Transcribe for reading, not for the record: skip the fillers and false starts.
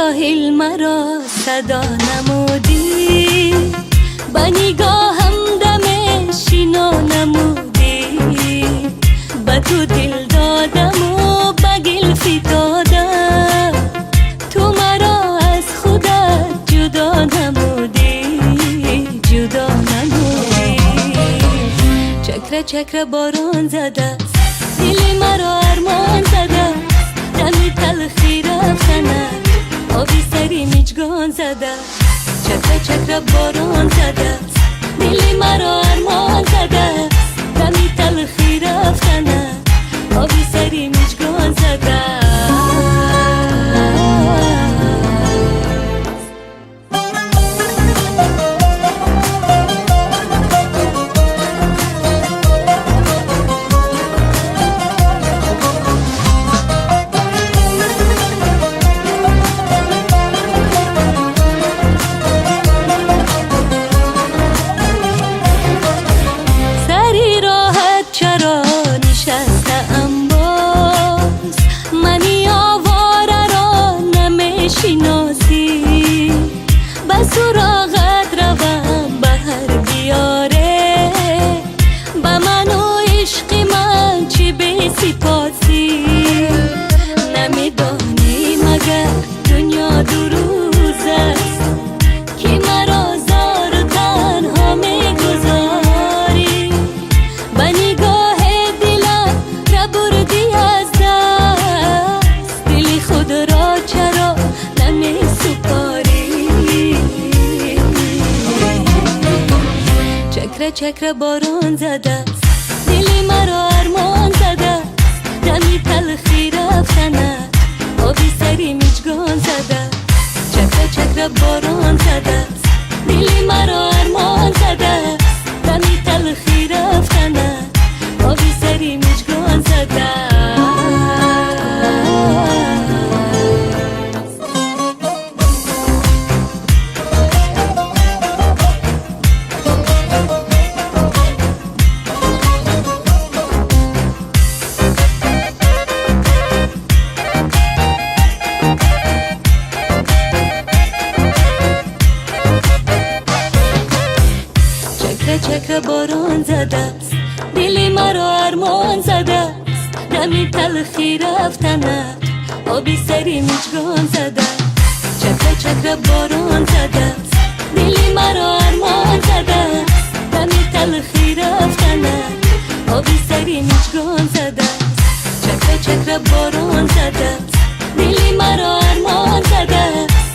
ساحل مرا صدا نمودی، با نگاهم دم شینا نمودی، با تو دل دادم و با گل فتادم، تو مرا از خودت جدا نمودی، جدا نمودی. چکره چکره باران زده دل مرا ارمان زده، دمی تلخی رفتنه آبی سری میچگان زده، چکره چکره باران زده دل مرا ارمان زده، دمی تلخی رفتنه آبی سری میچگان زده. شناسی با سراغت روم بهر بیاره، با من و عشق من چی به سپاسی، نمیدانی مگر دنیا دو روز است که مرا زار و تنها میگذاری، با نگاه دلم را بردی از دست، دل خود را چرا نمی سپاری. چکره چکره باران زده دل مرا ارمان زده، دمی تلخی رفتنه آبی سری میچگان زده، چکره چکره باران زده دل مرا ارمان زده، دمی تلخی رفتنه آبی سری میچگان زده. چکره باران زده است دل مرا ارمان زده است، دمی تلخی رفتنه آبی سری میچگان زده، چکره چکره باران زده است دل مرا ارمان زده است، دمی تلخی رفتنه آبی سری میچگان زده، چکره چکره باران زده است دل مرا ارمان زده است،